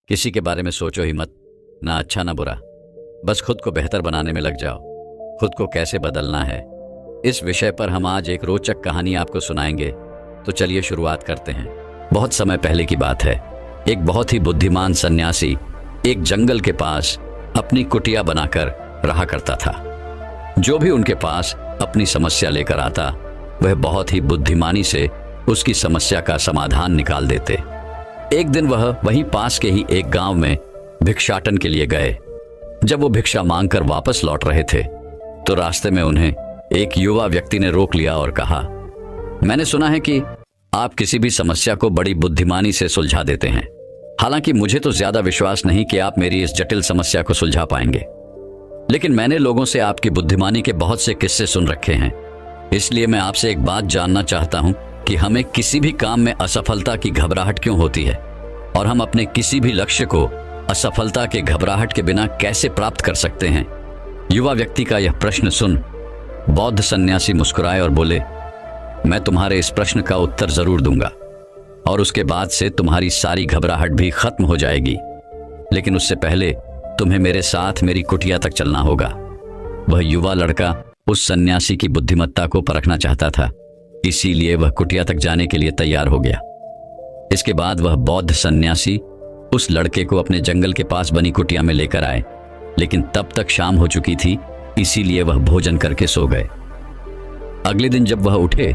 किसी के बारे में सोचो ही मत, ना अच्छा ना बुरा। बस खुद को बेहतर बनाने में लग जाओ। खुद को कैसे बदलना है, इस विषय पर हम आज एक रोचक कहानी आपको सुनाएंगे। तो चलिए शुरुआत करते हैं। बहुत समय पहले की बात है। एक बहुत ही बुद्धिमान सन्यासी एक जंगल के पास अपनी कुटिया बनाकर रहा करता था। जो भी उनके पास अपनी समस्या लेकर आता, वह बहुत ही बुद्धिमानी से उसकी समस्या का समाधान निकाल देते। एक दिन वह वहीं पास के ही एक गांव में भिक्षाटन के लिए गए। जब वो भिक्षा मांगकर वापस लौट रहे थे तो रास्ते में उन्हें एक युवा व्यक्ति ने रोक लिया और कहा, मैंने सुना है कि आप किसी भी समस्या को बड़ी बुद्धिमानी से सुलझा देते हैं। हालांकि मुझे तो ज्यादा विश्वास नहीं कि आप मेरी इस जटिल समस्या को सुलझा पाएंगे, लेकिन मैंने लोगों से आपकी बुद्धिमानी के बहुत से किस्से सुन रखे हैं। इसलिए मैं आपसे एक बात जानना चाहता हूं कि हमें किसी भी काम में असफलता की घबराहट क्यों होती है और हम अपने किसी भी लक्ष्य को असफलता के घबराहट के बिना कैसे प्राप्त कर सकते हैं। युवा व्यक्ति का यह प्रश्न सुन बौद्ध सन्यासी मुस्कुराए और बोले, मैं तुम्हारे इस प्रश्न का उत्तर जरूर दूंगा और उसके बाद से तुम्हारी सारी घबराहट भी खत्म हो जाएगी। लेकिन उससे पहले तुम्हें मेरे साथ मेरी कुटिया तक चलना होगा। वह युवा लड़का उस सन्यासी की बुद्धिमत्ता को परखना चाहता था, इसीलिए वह कुटिया तक जाने के लिए तैयार हो गया। इसके बाद वह बौद्ध सन्यासी उस लड़के को अपने जंगल के पास बनी कुटिया में लेकर आए, लेकिन तब तक शाम हो चुकी थी, इसीलिए वह भोजन करके सो गए। अगले दिन जब वह उठे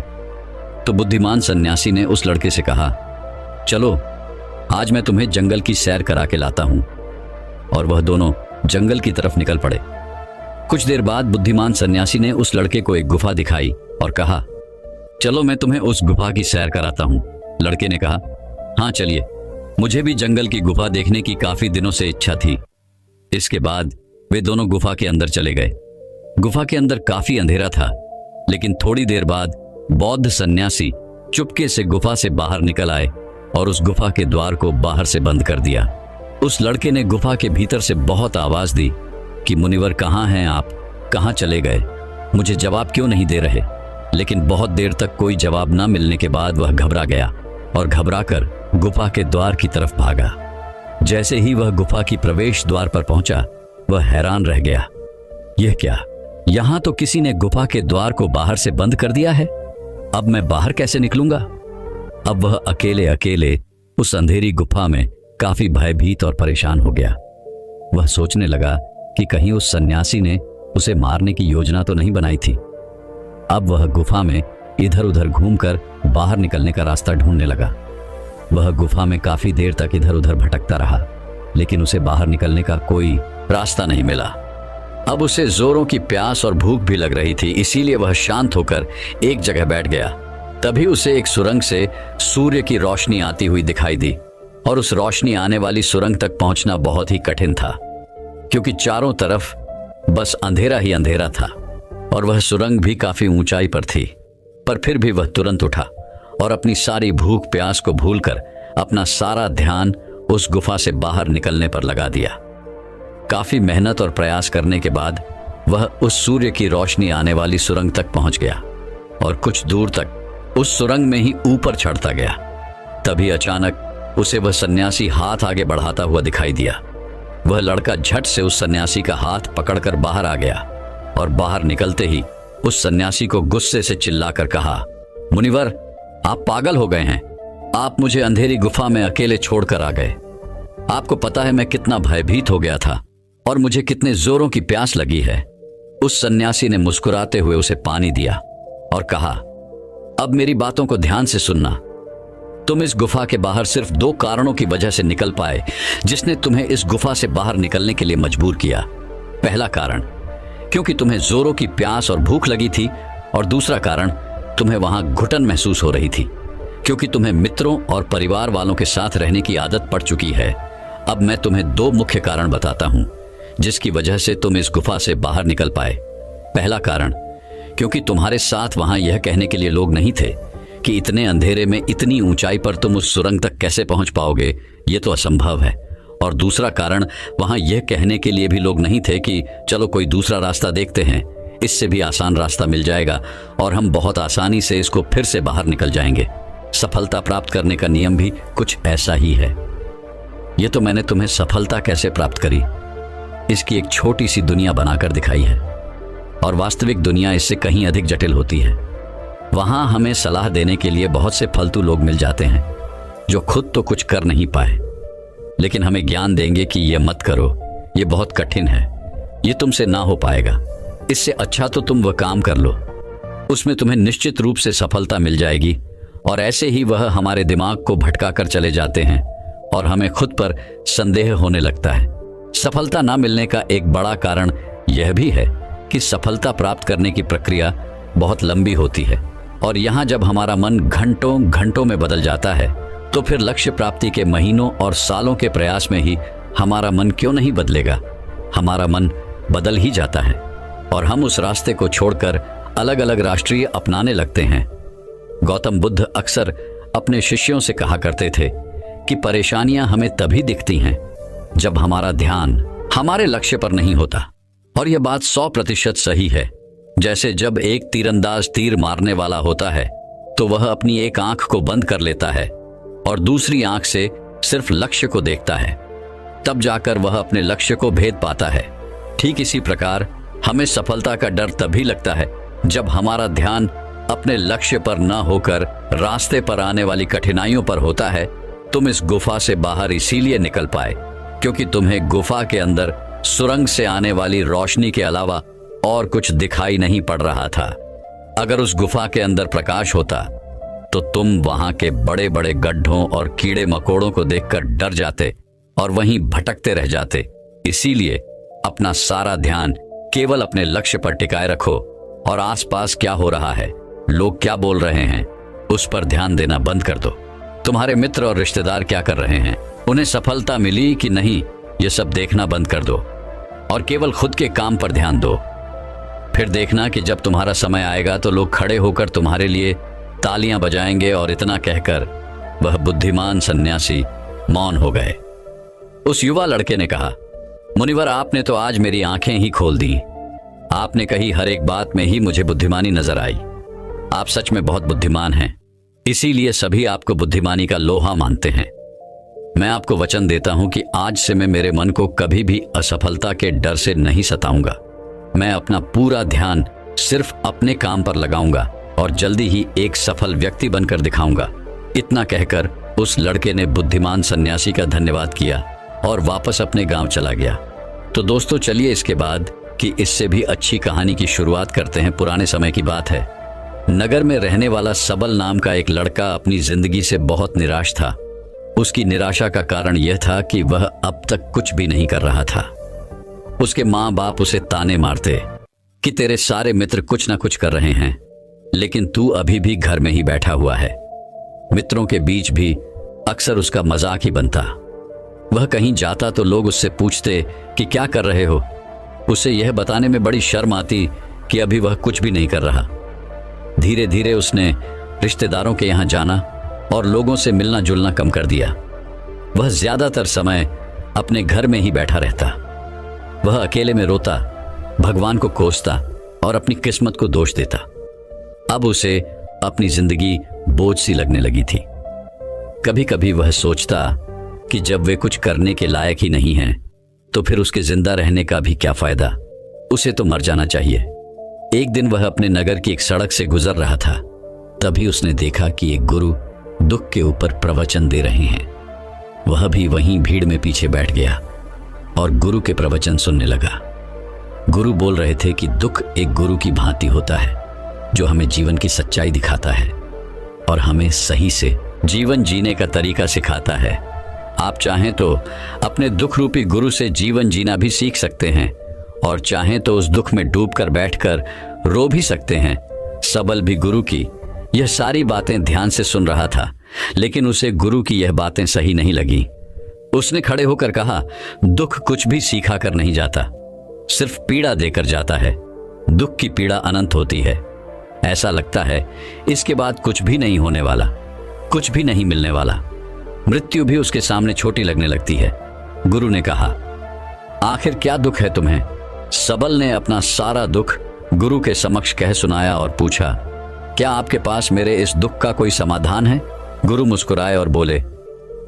तो बुद्धिमान सन्यासी ने उस लड़के से कहा, चलो आज मैं तुम्हें जंगल की सैर करा के लाता हूं। और वह दोनों जंगल की तरफ निकल पड़े। कुछ देर बाद बुद्धिमान सन्यासी ने उस लड़के को एक गुफा दिखाई और कहा, चलो मैं तुम्हें उस गुफा की सैर कराता हूं। लड़के ने कहा, हाँ चलिए, मुझे भी जंगल की गुफा देखने की काफी दिनों से इच्छा थी। इसके बाद वे दोनों गुफा के अंदर चले गए। गुफा के अंदर काफी अंधेरा था, लेकिन थोड़ी देर बाद बौद्ध सन्यासी चुपके से गुफा से बाहर निकल आए और उस गुफा के द्वार को बाहर से बंद कर दिया। उस लड़के ने गुफा के भीतर से बहुत आवाज दी कि मुनिवर कहाँ हैं आप, कहाँ चले गए, मुझे जवाब क्यों नहीं दे रहे। लेकिन बहुत देर तक कोई जवाब न मिलने के बाद वह घबरा गया और घबराकर गुफा के द्वार की तरफ भागा। जैसे ही वह गुफा की प्रवेश द्वार पर पहुंचा, वह हैरान रह गया। यह क्या, यहां तो किसी ने गुफा के द्वार को बाहर से बंद कर दिया है। अब मैं बाहर कैसे निकलूंगा। अब वह अकेले अकेले उस अंधेरी गुफा में काफी भयभीत और परेशान हो गया। वह सोचने लगा कि कहीं उस सन्यासी ने उसे मारने की योजना तो नहीं बनाई थी। अब वह गुफा में इधर उधर घूमकर बाहर निकलने का रास्ता ढूंढने लगा। वह गुफा में काफी देर तक इधर उधर भटकता रहा, लेकिन उसे बाहर निकलने का कोई रास्ता नहीं मिला। अब उसे जोरों की प्यास और भूख भी लग रही थी, इसीलिए वह शांत होकर एक जगह बैठ गया। तभी उसे एक सुरंग से सूर्य की रोशनी आती हुई दिखाई दी और उस रोशनी आने वाली सुरंग तक पहुंचना बहुत ही कठिन था, क्योंकि चारों तरफ बस अंधेरा ही अंधेरा था और वह सुरंग भी काफी ऊंचाई पर थी। पर फिर भी वह तुरंत उठा और अपनी सारी भूख प्यास को भूलकर अपना सारा ध्यान उस गुफा से बाहर निकलने पर लगा दिया। काफी मेहनत और प्रयास करने के बाद वह उस सूर्य की रोशनी आने वाली सुरंग तक पहुंच गया और कुछ दूर तक उस सुरंग में ही ऊपर चढ़ता गया। तभी अचानक उसे वह सन्यासी हाथ आगे बढ़ाता हुआ दिखाई दिया। वह लड़का झट से उस सन्यासी का हाथ पकड़कर बाहर आ गया और बाहर निकलते ही उस सन्यासी को गुस्से से चिल्लाकर कहा, मुनिवर आप पागल हो गए हैं। आप मुझे अंधेरी गुफा में अकेले छोड़कर आ गए। आपको पता है मैं कितना भयभीत हो गया था और मुझे कितने जोरों की प्यास लगी है। उस सन्यासी ने मुस्कुराते हुए उसे पानी दिया और कहा, अब मेरी बातों को ध्यान से सुनना। तुम इस गुफा के बाहर सिर्फ 2 कारणों की वजह से निकल पाए, जिसने तुम्हें इस गुफा से बाहर निकलने के लिए मजबूर किया। पहला कारण, क्योंकि तुम्हें जोरों की प्यास और भूख लगी थी, और दूसरा कारण, तुम्हें वहां घुटन महसूस हो रही थी, क्योंकि तुम्हें मित्रों और परिवार वालों के साथ रहने की आदत पड़ चुकी है। अब मैं तुम्हें 2 मुख्य कारण बताता हूं जिसकी वजह से तुम इस गुफा से बाहर निकल पाए। पहला कारण, क्योंकि तुम्हारे साथ वहां यह कहने के लिए लोग नहीं थे कि इतने अंधेरे में इतनी ऊंचाई पर तुम उस सुरंग तक कैसे पहुंच पाओगे, ये तो असंभव है। और दूसरा कारण, वहां यह कहने के लिए भी लोग नहीं थे कि चलो कोई दूसरा रास्ता देखते हैं, इससे भी आसान रास्ता मिल जाएगा और हम बहुत आसानी से इसको फिर से बाहर निकल जाएंगे। सफलता प्राप्त करने का नियम भी कुछ ऐसा ही है। ये तो मैंने तुम्हें सफलता कैसे प्राप्त करी इसकी एक छोटी सी दुनिया बनाकर दिखाई है, और वास्तविक दुनिया इससे कहीं अधिक जटिल होती है। वहां हमें सलाह देने के लिए बहुत से फालतू लोग मिल जाते हैं जो खुद तो कुछ कर नहीं पाए, लेकिन हमें ज्ञान देंगे कि ये मत करो, ये बहुत कठिन है, ये तुमसे ना हो पाएगा, इससे अच्छा तो तुम वह काम कर लो, उसमें तुम्हें निश्चित रूप से सफलता मिल जाएगी। और ऐसे ही वह हमारे दिमाग को भटका कर चले जाते हैं और हमें खुद पर संदेह होने लगता है। सफलता ना मिलने का एक बड़ा कारण यह भी है कि सफलता प्राप्त करने की प्रक्रिया बहुत लंबी होती है, और यहाँ जब हमारा मन घंटों घंटों में बदल जाता है तो फिर लक्ष्य प्राप्ति के महीनों और सालों के प्रयास में ही हमारा मन क्यों नहीं बदलेगा। हमारा मन बदल ही जाता है और हम उस रास्ते को छोड़कर अलग अलग राष्ट्रीय अपनाने लगते हैं। गौतम बुद्ध अक्सर अपने शिष्यों से कहा करते थे कि परेशानियां हमें तभी दिखती हैं जब हमारा ध्यान हमारे लक्ष्य पर नहीं होता, और यह बात 100% सही है। जैसे जब एक तीरंदाज तीर मारने वाला होता है तो वह अपनी एक आंख को बंद कर लेता है और दूसरी आंख से सिर्फ लक्ष्य को देखता है, तब जाकर वह अपने लक्ष्य को भेद पाता है। ठीक इसी प्रकार हमें सफलता का डर तभी लगता है जब हमारा ध्यान अपने लक्ष्य पर न होकर रास्ते पर आने वाली कठिनाइयों पर होता है। तुम इस गुफा से बाहर इसीलिए निकल पाए क्योंकि तुम्हें गुफा के अंदर सुरंग से आने वाली रोशनी के अलावा और कुछ दिखाई नहीं पड़ रहा था। अगर उस गुफा के अंदर प्रकाश होता तो तुम वहां के बड़े बड़े गड्ढों और कीड़े मकोड़ों को देखकर डर जाते और वहीं भटकते रह जाते। इसीलिए अपना सारा ध्यान केवल अपने लक्ष्य पर टिकाए रखो और आसपास क्या हो रहा है, लोग क्या बोल रहे हैं, उस पर ध्यान देना बंद कर दो। तुम्हारे मित्र और रिश्तेदार क्या कर रहे हैं, उन्हें सफलता मिली कि नहीं, ये सब देखना बंद कर दो और केवल खुद के काम पर ध्यान दो। फिर देखना कि जब तुम्हारा समय आएगा तो लोग खड़े होकर तुम्हारे लिए तालियां बजाएंगे। और इतना कहकर वह बुद्धिमान सन्यासी मौन हो गए। उस युवा लड़के ने कहा, मुनिवर, आपने तो आज मेरी आंखें ही खोल दी। आपने कही हर एक बात में ही मुझे बुद्धिमानी नजर आई। आप सच में बहुत बुद्धिमान हैं, इसीलिए सभी आपको बुद्धिमानी का लोहा मानते हैं। मैं आपको वचन देता हूं कि आज से मैं मेरे मन को कभी भी असफलता के डर से नहीं सताऊंगा। मैं अपना पूरा ध्यान सिर्फ अपने काम पर लगाऊंगा और जल्दी ही एक सफल व्यक्ति बनकर दिखाऊंगा। इतना कहकर उस लड़के ने बुद्धिमान सन्यासी का धन्यवाद किया और वापस अपने गांव चला गया। तो दोस्तों, चलिए इसके बाद कि इससे भी अच्छी कहानी की शुरुआत करते हैं। पुराने समय की बात है। नगर में रहने वाला सबल नाम का एक लड़का अपनी जिंदगी से बहुत निराश था। उसकी निराशा का कारण यह था कि वह अब तक कुछ भी नहीं कर रहा था। उसके माँ बाप उसे ताने मारते कि तेरे सारे मित्र कुछ ना कुछ कर रहे हैं, लेकिन तू अभी भी घर में ही बैठा हुआ है। मित्रों के बीच भी अक्सर उसका मजाक ही बनता। वह कहीं जाता तो लोग उससे पूछते कि क्या कर रहे हो। उसे यह बताने में बड़ी शर्म आती कि अभी वह कुछ भी नहीं कर रहा। धीरे धीरे उसने रिश्तेदारों के यहाँ जाना और लोगों से मिलना जुलना कम कर दिया। वह ज्यादातर समय अपने घर में ही बैठा रहता। वह अकेले में रोता, भगवान को कोसता और अपनी किस्मत को दोष देता। अब उसे अपनी जिंदगी बोझ सी लगने लगी थी। कभी कभी वह सोचता कि जब वे कुछ करने के लायक ही नहीं हैं, तो फिर उसके जिंदा रहने का भी क्या फायदा, उसे तो मर जाना चाहिए। एक दिन वह अपने नगर की एक सड़क से गुजर रहा था। तभी उसने देखा कि एक गुरु दुख के ऊपर प्रवचन दे रहे हैं। वह भी वहीं भीड़ में पीछे बैठ गया और गुरु के प्रवचन सुनने लगा। गुरु बोल रहे थे कि दुख एक गुरु की भांति होता है जो हमें जीवन की सच्चाई दिखाता है और हमें सही से जीवन जीने का तरीका सिखाता है। आप चाहें तो अपने दुख रूपी गुरु से जीवन जीना भी सीख सकते हैं और चाहें तो उस दुख में डूबकर बैठकर रो भी सकते हैं। सबल भी गुरु की यह सारी बातें ध्यान से सुन रहा था, लेकिन उसे गुरु की यह बातें सही नहीं लगी। उसने खड़े होकर कहा, दुख कुछ भी सीखा कर नहीं जाता, सिर्फ पीड़ा देकर जाता है। दुख की पीड़ा अनंत होती है। ऐसा लगता है इसके बाद कुछ भी नहीं होने वाला, कुछ भी नहीं मिलने वाला। मृत्यु भी उसके सामने छोटी लगने लगती है। गुरु ने कहा, आखिर क्या दुख है तुम्हें? सबल ने अपना सारा दुख गुरु के समक्ष कह सुनाया और पूछा, क्या आपके पास मेरे इस दुख का कोई समाधान है? गुरु मुस्कुराए और बोले,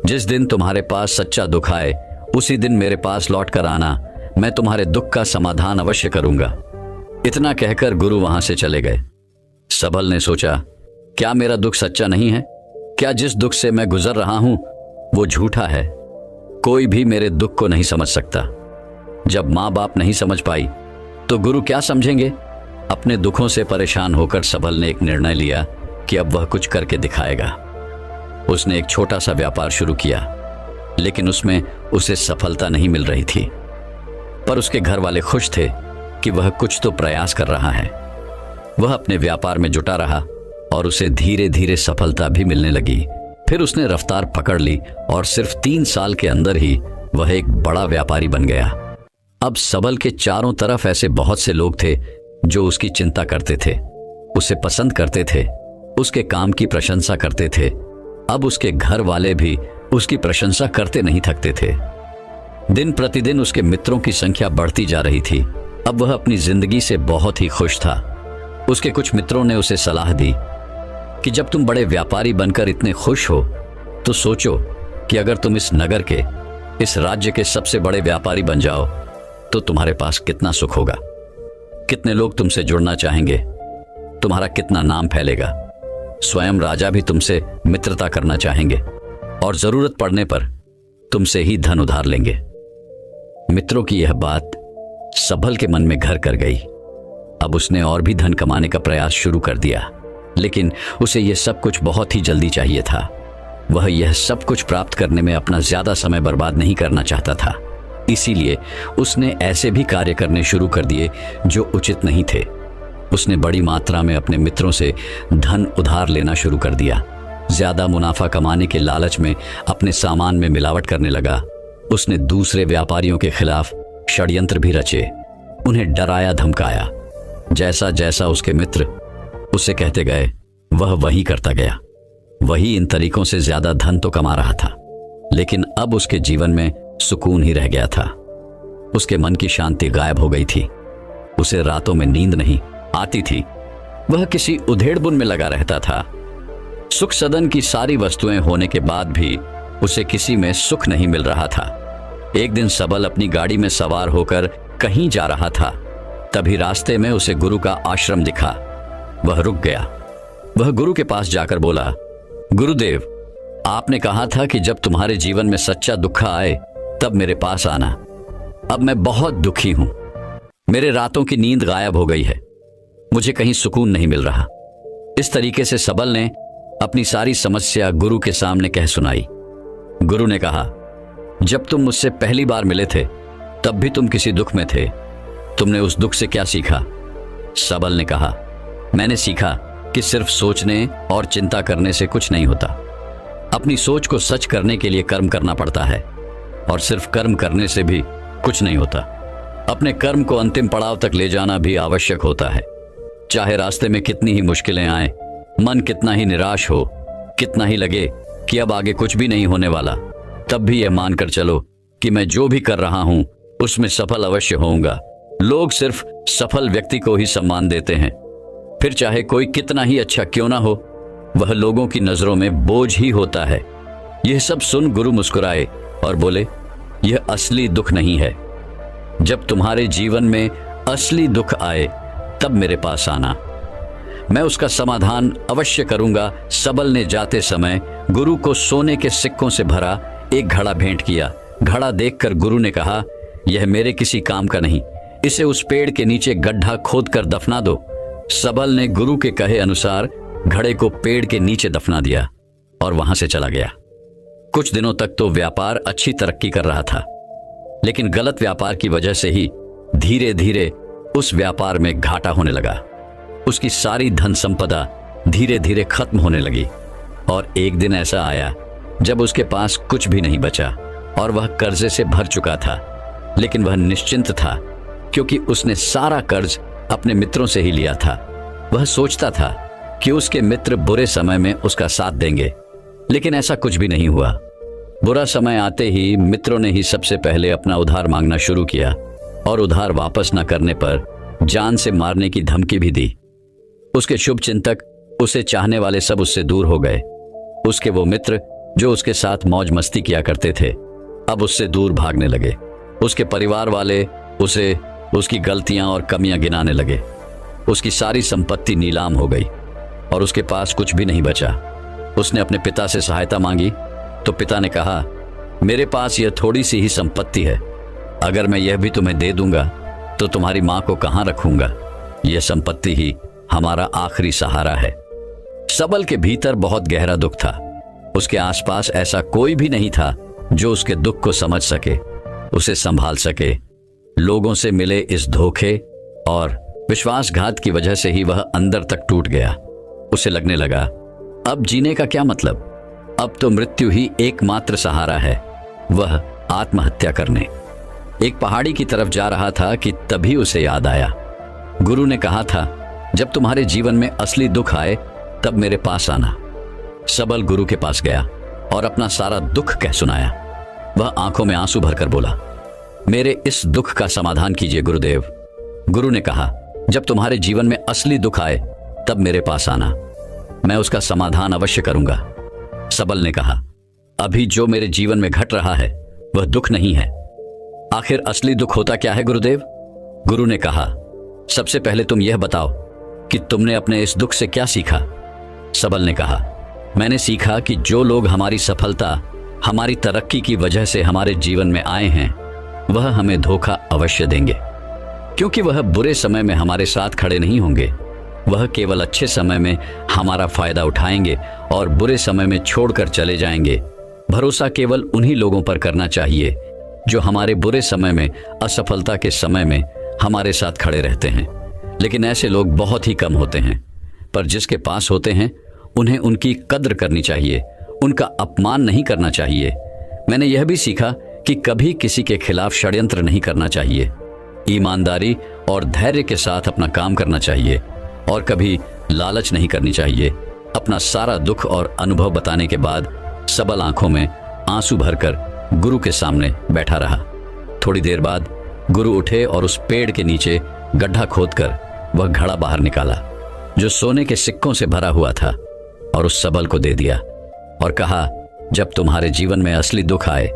जिस दिन तुम्हारे पास सच्चा दुख आए उसी दिन मेरे पास लौट कर आना, मैं तुम्हारे दुख का समाधान अवश्य करूंगा। इतना कहकर गुरु वहां से चले गए। सबल ने सोचा, क्या मेरा दुख सच्चा नहीं है? क्या जिस दुख से मैं गुजर रहा हूं वो झूठा है? कोई भी मेरे दुख को नहीं समझ सकता। जब माँ बाप नहीं समझ पाई तो गुरु क्या समझेंगे? अपने दुखों से परेशान होकर सबल ने एक निर्णय लिया कि अब वह कुछ करके दिखाएगा। उसने एक छोटा सा व्यापार शुरू किया, लेकिन उसमें उसे सफलता नहीं मिल रही थी। पर उसके घर वाले खुश थे कि वह कुछ तो प्रयास कर रहा है। वह अपने व्यापार में जुटा रहा और उसे धीरे धीरे सफलता भी मिलने लगी। फिर उसने रफ्तार पकड़ ली और सिर्फ 3 साल के अंदर ही वह एक बड़ा व्यापारी बन गया। अब सबल के चारों तरफ ऐसे बहुत से लोग थे जो उसकी चिंता करते थे, उसे पसंद करते थे, उसके काम की प्रशंसा करते थे। अब उसके घर वाले भी उसकी प्रशंसा करते नहीं थकते थे। दिन प्रतिदिन उसके मित्रों की संख्या बढ़ती जा रही थी। अब वह अपनी जिंदगी से बहुत ही खुश था। उसके कुछ मित्रों ने उसे सलाह दी कि जब तुम बड़े व्यापारी बनकर इतने खुश हो तो सोचो कि अगर तुम इस नगर के, इस राज्य के सबसे बड़े व्यापारी बन जाओ तो तुम्हारे पास कितना सुख होगा, कितने लोग तुमसे जुड़ना चाहेंगे, तुम्हारा कितना नाम फैलेगा। स्वयं राजा भी तुमसे मित्रता करना चाहेंगे और जरूरत पड़ने पर तुमसे ही धन उधार लेंगे। मित्रों की यह बात सबल के मन में घर कर गई। अब उसने और भी धन कमाने का प्रयास शुरू कर दिया, लेकिन उसे यह सब कुछ बहुत ही जल्दी चाहिए था। वह यह सब कुछ प्राप्त करने में अपना ज्यादा समय बर्बाद नहीं करना चाहता था। इसीलिए उसने ऐसे भी कार्य करने शुरू कर दिए जो उचित नहीं थे। उसने बड़ी मात्रा में अपने मित्रों से धन उधार लेना शुरू कर दिया। ज्यादा मुनाफा कमाने के लालच में अपने सामान में मिलावट करने लगा। उसने दूसरे व्यापारियों के खिलाफ षड्यंत्र भी रचे, उन्हें डराया धमकाया। जैसा जैसा उसके मित्र उसे कहते गए वह वही करता गया। वही इन तरीकों से ज्यादा धन तो कमा रहा था, लेकिन अब उसके जीवन में सुकून ही रह गया था। उसके मन की शांति गायब हो गई थी। उसे रातों में नींद नहीं आती थी। वह किसी उधेड़बुन में लगा रहता था। सुख सदन की सारी वस्तुएं होने के बाद भी उसे किसी में सुख नहीं मिल रहा था। एक दिन सबल अपनी गाड़ी में सवार होकर कहीं जा रहा था। तभी रास्ते में उसे गुरु का आश्रम दिखा। वह रुक गया। वह गुरु के पास जाकर बोला, गुरुदेव, आपने कहा था कि जब तुम्हारे जीवन में सच्चा दुख आए तब मेरे पास आना। अब मैं बहुत दुखी हूं। मेरे रातों की नींद गायब हो गई है। मुझे कहीं सुकून नहीं मिल रहा। इस तरीके से सबल ने अपनी सारी समस्या गुरु के सामने कह सुनाई। गुरु ने कहा, जब तुम मुझसे पहली बार मिले थे तब भी तुम किसी दुख में थे। तुमने उस दुख से क्या सीखा? सबल ने कहा, मैंने सीखा कि सिर्फ सोचने और चिंता करने से कुछ नहीं होता। अपनी सोच को सच करने के लिए कर्म करना पड़ता है, और सिर्फ कर्म करने से भी कुछ नहीं होता। अपने कर्म को अंतिम पड़ाव तक ले जाना भी आवश्यक होता है। चाहे रास्ते में कितनी ही मुश्किलें आए, मन कितना ही निराश हो, कितना ही लगे कि अब आगे कुछ भी नहीं होने वाला, तब भी यह मानकर चलो कि मैं जो भी कर रहा हूं उसमें सफल अवश्य होऊंगा। लोग सिर्फ सफल व्यक्ति को ही सम्मान देते हैं। फिर चाहे कोई कितना ही अच्छा क्यों ना हो, वह लोगों की नजरों में बोझ ही होता है। यह सब सुन गुरु मुस्कुराए और बोले, यह असली दुख नहीं है। जब तुम्हारे जीवन में असली दुख आए तब मेरे पास आना, मैं उसका समाधान अवश्य करूंगा। सबल ने जाते समय गुरु को सोने के सिक्कों से भरा एक घड़ा भेंट किया। घड़ा देखकर गुरु ने कहा, यह मेरे किसी काम का नहीं, इसे उस पेड़ के नीचे गड्ढा खोद कर दफना दो। सबल ने गुरु के कहे अनुसार घड़े को पेड़ के नीचे दफना दिया और वहां से चला गया। कुछ दिनों तक तो व्यापार अच्छी तरक्की कर रहा था, लेकिन गलत व्यापार की वजह से ही धीरे धीरे उस व्यापार में घाटा होने लगा। उसकी सारी धन संपदा धीरे धीरे खत्म होने लगी और एक दिन ऐसा आया जब उसके पास कुछ भी नहीं बचा और वह कर्जे से भर चुका था। लेकिन वह निश्चिंत था क्योंकि उसने सारा कर्ज अपने मित्रों से ही लिया था। वह सोचता था कि उसके मित्र बुरे समय में उसका साथ देंगे, लेकिन ऐसा कुछ भी नहीं हुआ। बुरा समय आते ही मित्रों ने ही सबसे पहले अपना उधार मांगना शुरू किया और उधार वापस न करने पर जान से मारने की धमकी भी दी। उसके शुभ चिंतक, उसे चाहने वाले सब उससे दूर हो गए। उसके वो मित्र जो उसके साथ मौज मस्ती किया करते थे, अब उससे दूर भागने लगे। उसके परिवार वाले उसे उसकी गलतियां और कमियां गिनाने लगे। उसकी सारी संपत्ति नीलाम हो गई और उसके पास कुछ भी नहीं बचा। उसने अपने पिता से सहायता मांगी तो पिता ने कहा, मेरे पास यह थोड़ी सी ही संपत्ति है, अगर मैं यह भी तुम्हें दे दूंगा तो तुम्हारी मां को कहां रखूंगा? यह संपत्ति ही हमारा आखिरी सहारा है। सबल के भीतर बहुत गहरा दुख था। उसके आसपास ऐसा कोई भी नहीं था जो उसके दुख को समझ सके, उसे संभाल सके। लोगों से मिले इस धोखे और विश्वासघात की वजह से ही वह अंदर तक टूट गया। उसे लगने लगा, अब जीने का क्या मतलब? अब तो मृत्यु ही एकमात्र सहारा है, वह आत्महत्या करने। एक पहाड़ी की तरफ जा रहा था कि तभी उसे याद आया, गुरु ने कहा था, जब तुम्हारे जीवन में असली दुख आए तब मेरे पास आना। सबल गुरु के पास गया और अपना सारा दुख कह सुनाया। वह आंखों में आंसू भरकर बोला, मेरे इस दुख का समाधान कीजिए गुरुदेव। गुरु ने कहा, जब तुम्हारे जीवन में असली दुख आए तब मेरे पास आना, मैं उसका समाधान अवश्य करूंगा। सबल ने कहा, अभी जो मेरे जीवन में घट रहा है वह दुख नहीं है। आखिर असली दुख होता क्या है गुरुदेव? गुरु ने कहा, सबसे पहले तुम यह बताओ कि तुमने अपने इस दुख से क्या सीखा? सबल ने कहा, मैंने सीखा कि जो लोग हमारी सफलता, हमारी तरक्की की वजह से हमारे जीवन में आए हैं, वह हमें धोखा अवश्य देंगे, क्योंकि वह बुरे समय में हमारे साथ खड़े नहीं होंगे। वह केवल अच्छे समय में हमारा फायदा उठाएंगे और बुरे समय में छोड़कर चले जाएंगे। भरोसा केवल उन्हीं लोगों पर करना चाहिए जो हमारे बुरे समय में, असफलता के समय में हमारे साथ खड़े रहते हैं। लेकिन ऐसे लोग बहुत ही कम होते हैं, पर जिसके पास होते हैं उन्हें उनकी कद्र करनी चाहिए, उनका अपमान नहीं करना चाहिए। मैंने यह भी सीखा कि कभी किसी के खिलाफ षड्यंत्र नहीं करना चाहिए, ईमानदारी और धैर्य के साथ अपना काम करना चाहिए और कभी लालच नहीं करनी चाहिए। अपना सारा दुख और अनुभव बताने के बाद सबल आंखों में आंसू भरकर गुरु के सामने बैठा रहा। थोड़ी देर बाद गुरु उठे और उस पेड़ के नीचे गड्ढा खोदकर वह घड़ा बाहर निकाला जो सोने के सिक्कों से भरा हुआ था और उस सबल को दे दिया और कहा, जब तुम्हारे जीवन में असली दुख आए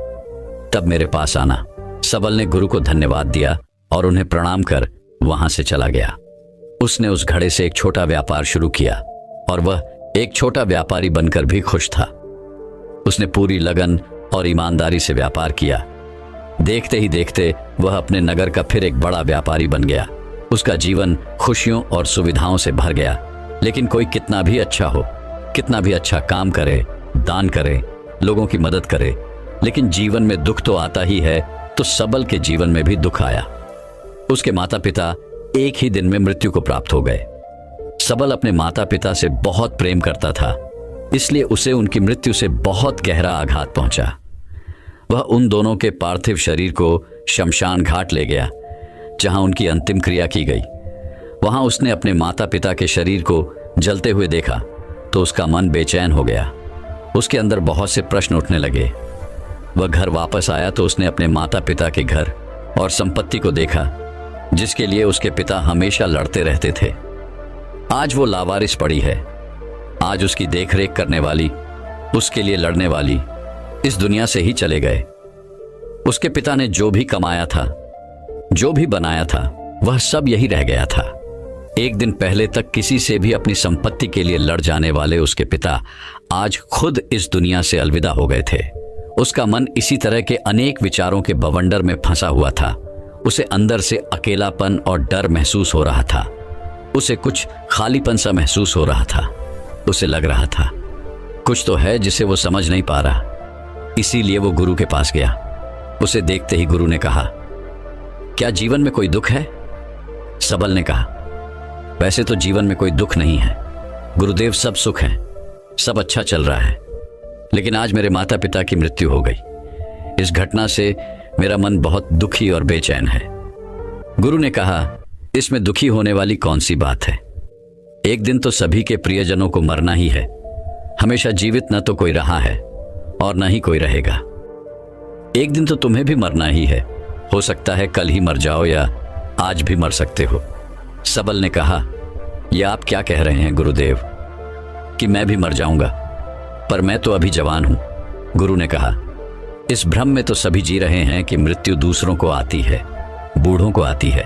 तब मेरे पास आना। सबल ने गुरु को धन्यवाद दिया और उन्हें प्रणाम कर वहां से चला गया। उसने उस घड़े से एक छोटा व्यापार शुरू किया और वह एक छोटा व्यापारी बनकर भी खुश था। उसने पूरी लगन और ईमानदारी से व्यापार किया। देखते ही देखते वह अपने नगर का फिर एक बड़ा व्यापारी बन गया। उसका जीवन खुशियों और सुविधाओं से भर गया। लेकिन कोई कितना भी अच्छा हो, कितना भी अच्छा काम करे, दान करे, लोगों की मदद करे, लेकिन जीवन में दुख तो आता ही है। तो सबल के जीवन में भी दुख आया। उसके माता पिता एक ही दिन में मृत्यु को प्राप्त हो गए। सबल अपने माता पिता से बहुत प्रेम करता था, इसलिए उसे उनकी मृत्यु से बहुत गहरा आघात पहुंचा। वह उन दोनों के पार्थिव शरीर को शमशान घाट ले गया, जहां उनकी अंतिम क्रिया की गई। वहां उसने अपने माता पिता के शरीर को जलते हुए देखा तो उसका मन बेचैन हो गया। उसके अंदर बहुत से प्रश्न उठने लगे। वह घर वापस आया तो उसने अपने माता पिता के घर और संपत्ति को देखा, जिसके लिए उसके पिता हमेशा लड़ते रहते थे। आज वो लावारिस पड़ी है। आज उसकी देखरेख करने वाली, उसके लिए लड़ने वाली इस दुनिया से ही चले गए। उसके पिता ने जो भी कमाया था, जो भी बनाया था, वह सब यही रह गया था। एक दिन पहले तक किसी से भी अपनी संपत्ति के लिए लड़ जाने वाले उसके पिता आज खुद इस दुनिया से अलविदा हो गए थे। उसका मन इसी तरह के अनेक विचारों के बवंडर में फंसा हुआ था। उसे अंदर से अकेलापन और डर महसूस हो रहा था। उसे कुछ खालीपन सा महसूस हो रहा था। उसे लग रहा था कुछ तो है जिसे वो समझ नहीं पा रहा। इसीलिए वो गुरु के पास गया। उसे देखते ही गुरु ने कहा, क्या जीवन में कोई दुख है? सबल ने कहा, वैसे तो जीवन में कोई दुख नहीं है गुरुदेव, सब सुख है, सब अच्छा चल रहा है। लेकिन आज मेरे माता पिता की मृत्यु हो गई। इस घटना से मेरा मन बहुत दुखी और बेचैन है। गुरु ने कहा, इसमें दुखी होने वाली कौन सी बात है? एक दिन तो सभी के प्रियजनों को मरना ही है। हमेशा जीवित न तो कोई रहा है और न ही कोई रहेगा। एक दिन तो तुम्हें भी मरना ही है। हो सकता है कल ही मर जाओ या आज भी मर सकते हो। सबल ने कहा, यह आप क्या कह रहे हैं गुरुदेव कि मैं भी मर जाऊंगा? पर मैं तो अभी जवान हूं, गुरु ने कहा, इस भ्रम में तो सभी जी रहे हैं कि मृत्यु दूसरों को आती है, बूढ़ों को आती है,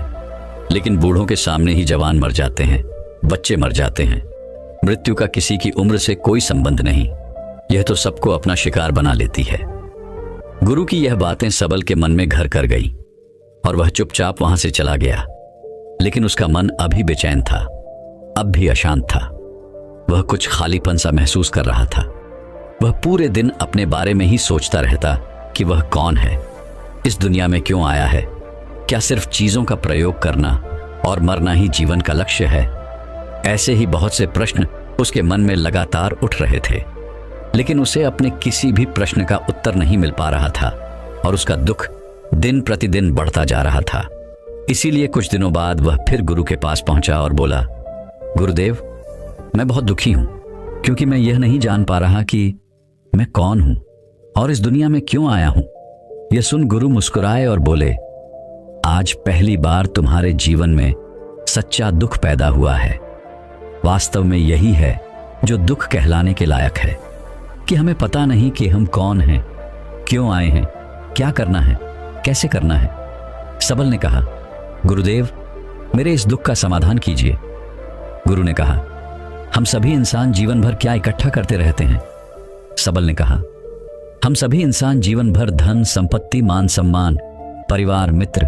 लेकिन बूढ़ों के सामने ही जवान मर जाते हैं, बच्चे मर जाते हैं। मृत्यु का किसी की उम्र से कोई संबंध नहीं, यह तो सबको अपना शिकार बना लेती है। गुरु की यह बातें सबल के मन में घर कर गई और वह चुपचाप वहां से चला गया। लेकिन उसका मन अभी बेचैन था, अब भी अशांत था। वह कुछ खालीपन सा महसूस कर रहा था। वह पूरे दिन अपने बारे में ही सोचता रहता कि वह कौन है, इस दुनिया में क्यों आया है, क्या सिर्फ चीजों का प्रयोग करना और मरना ही जीवन का लक्ष्य है। ऐसे ही बहुत से प्रश्न उसके मन में लगातार उठ रहे थे, लेकिन उसे अपने किसी भी प्रश्न का उत्तर नहीं मिल पा रहा था और उसका दुख दिन प्रतिदिन बढ़ता जा रहा था। इसीलिए कुछ दिनों बाद वह फिर गुरु के पास पहुंचा और बोला, गुरुदेव, मैं बहुत दुखी हूं क्योंकि मैं यह नहीं जान पा रहा कि मैं कौन हूं और इस दुनिया में क्यों आया हूं। यह सुन गुरु मुस्कुराए और बोले, आज पहली बार तुम्हारे जीवन में सच्चा दुख पैदा हुआ है। वास्तव में यही है जो दुख कहलाने के लायक है कि हमें पता नहीं कि हम कौन हैं, क्यों आए हैं, क्या करना है, कैसे करना है। सबल ने कहा, गुरुदेव, मेरे इस दुख का समाधान कीजिए। गुरु ने कहा, हम सभी इंसान जीवन भर क्या इकट्ठा करते रहते हैं। सबल ने कहा, हम सभी इंसान जीवन भर धन, संपत्ति, मान सम्मान, परिवार, मित्र,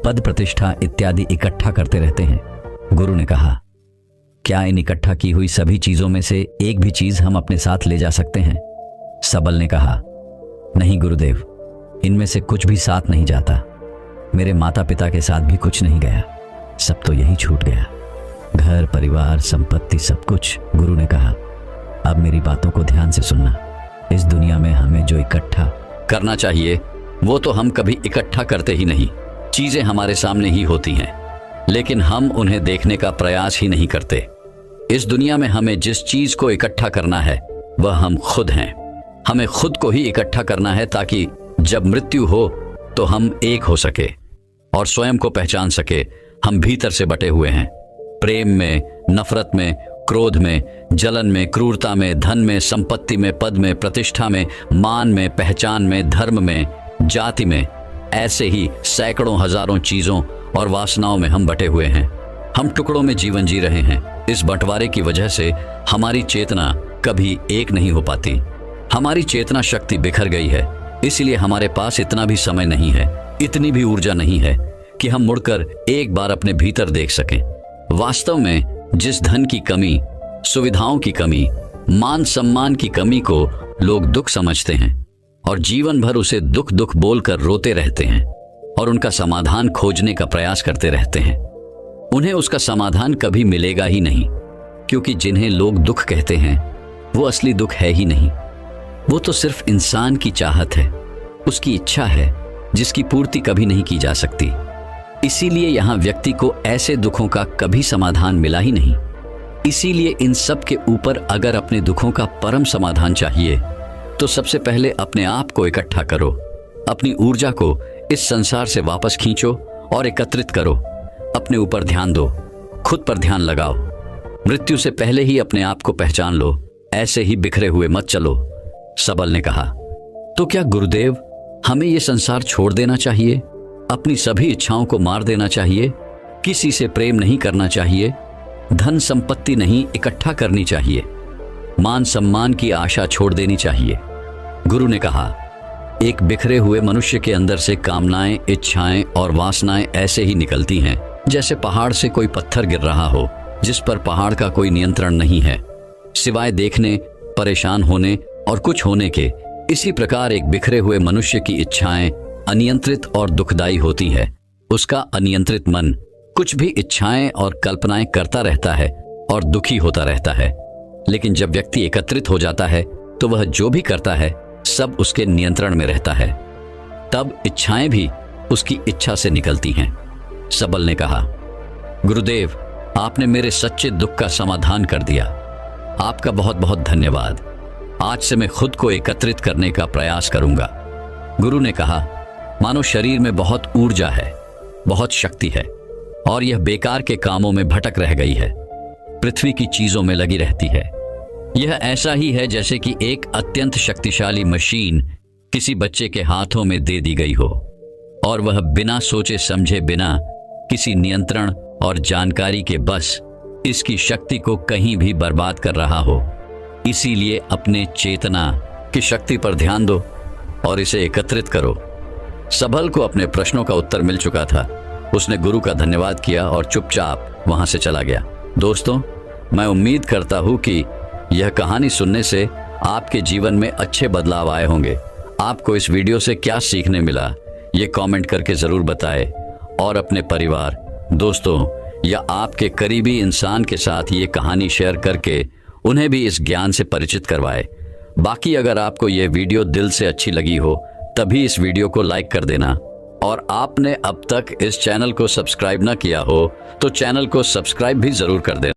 पद प्रतिष्ठा इत्यादि इकट्ठा करते रहते हैं। गुरु ने कहा, क्या इन इकट्ठा की हुई सभी चीजों में से एक भी चीज हम अपने साथ ले जा सकते हैं। सबल ने कहा, नहीं गुरुदेव, इनमें से कुछ भी साथ नहीं जाता। मेरे माता पिता के साथ भी कुछ नहीं गया, सब तो यही छूट गया, घर, परिवार, संपत्ति, सब कुछ। गुरु ने कहा, अब मेरी बातों को ध्यान से सुनना। इस दुनिया में हमें जो इकट्ठा करना चाहिए वो तो हम कभी इकट्ठा करते ही नहीं। चीजें हमारे सामने ही होती हैं, लेकिन हम उन्हें देखने का प्रयास ही नहीं करते। इस दुनिया में हमें जिस चीज को इकट्ठा करना है वह हम खुद हैं। हमें खुद को ही इकट्ठा करना है ताकि जब मृत्यु हो तो हम एक हो सके और स्वयं को पहचान सके हम भीतर से बटे हुए हैं। प्रेम में, नफरत में, क्रोध में, जलन में, क्रूरता में, धन में, संपत्ति में, पद में, प्रतिष्ठा में, मान में, पहचान में, धर्म में, जाति में, ऐसे ही सैकड़ों हजारों चीजों और वासनाओं में हम बटे हुए हैं। हम टुकड़ों में जीवन जी रहे हैं। इस बंटवारे की वजह से हमारी चेतना कभी एक नहीं हो पाती। हमारी चेतना शक्ति बिखर गई है, इसलिए हमारे पास इतना भी समय नहीं है, इतनी भी ऊर्जा नहीं है कि हम मुड़कर एक बार अपने भीतर देख सकें। वास्तव में जिस धन की कमी, सुविधाओं की कमी, मान सम्मान की कमी को लोग दुख समझते हैं और जीवन भर उसे दुख दुख बोलकर रोते रहते हैं और उनका समाधान खोजने का प्रयास करते रहते हैं, उन्हें उसका समाधान कभी मिलेगा ही नहीं, क्योंकि जिन्हें लोग दुख कहते हैं वो असली दुख है ही नहीं। वो तो सिर्फ इंसान की चाहत है, उसकी इच्छा है जिसकी पूर्ति कभी नहीं की जा सकती। इसीलिए यहाँ व्यक्ति को ऐसे दुखों का कभी समाधान मिला ही नहीं। इसीलिए इन सब के ऊपर अगर अपने दुखों का परम समाधान चाहिए तो सबसे पहले अपने आप को इकट्ठा करो, अपनी ऊर्जा को इस संसार से वापस खींचो और एकत्रित करो। अपने ऊपर ध्यान दो, खुद पर ध्यान लगाओ। मृत्यु से पहले ही अपने आप को पहचान लो, ऐसे ही बिखरे हुए मत चलो। सबल ने कहा, तो क्या गुरुदेव हमें ये संसार छोड़ देना चाहिए, अपनी सभी इच्छाओं को मार देना चाहिए, किसी से प्रेम नहीं करना चाहिए, धन संपत्ति नहीं इकट्ठा करनी चाहिए, मान सम्मान की आशा छोड़ देनी चाहिए। गुरु ने कहा, एक बिखरे हुए मनुष्य के अंदर से कामनाएं, इच्छाएं और वासनाएं ऐसे ही निकलती हैं जैसे पहाड़ से कोई पत्थर गिर रहा हो जिस पर पहाड़ का कोई नियंत्रण नहीं है, सिवाय देखने, परेशान होने और कुछ होने के। इसी प्रकार एक बिखरे हुए मनुष्य की इच्छाएं अनियंत्रित और दुखदायी होती है। उसका अनियंत्रित मन कुछ भी इच्छाएं और कल्पनाएं करता रहता है और दुखी होता रहता है। लेकिन जब व्यक्ति एकत्रित हो जाता है तो वह जो भी करता है सब उसके नियंत्रण में रहता है, तब इच्छाएं भी उसकी इच्छा से निकलती हैं। सबल ने कहा, गुरुदेव आपने मेरे सच्चे दुख का समाधान कर दिया, आपका बहुत बहुत धन्यवाद। आज से मैं खुद को एकत्रित करने का प्रयास करूंगा। गुरु ने कहा, मानो शरीर में बहुत ऊर्जा है, बहुत शक्ति है और यह बेकार के कामों में भटक रह गई है, पृथ्वी की चीजों में लगी रहती है। यह ऐसा ही है जैसे कि एक अत्यंत शक्तिशाली मशीन किसी बच्चे के हाथों में दे दी गई हो और वह बिना सोचे समझे, बिना किसी नियंत्रण और जानकारी के बस इसकी शक्ति को कहीं भी बर्बाद कर रहा हो। इसीलिए अपने चेतना की शक्ति पर ध्यान दो और इसे एकत्रित करो। सबल को अपने प्रश्नों का उत्तर मिल चुका था। उसने गुरु का धन्यवाद किया और चुपचाप वहां से चला गया। दोस्तों, मैं उम्मीद करता हूं कि यह कहानी सुनने से आपके जीवन में अच्छे बदलाव आए होंगे। आपको इस वीडियो से क्या सीखने मिला, ये कमेंट करके जरूर बताएं और अपने परिवार, दोस्तों या आपके करीबी इंसान के साथ ये कहानी शेयर करके उन्हें भी इस ज्ञान से परिचित करवाएं। बाकी अगर आपको ये वीडियो दिल से अच्छी लगी हो तभी इस वीडियो को लाइक कर देना, और आपने अब तक इस चैनल को सब्सक्राइब ना किया हो तो चैनल को सब्सक्राइब भी जरूर कर देना।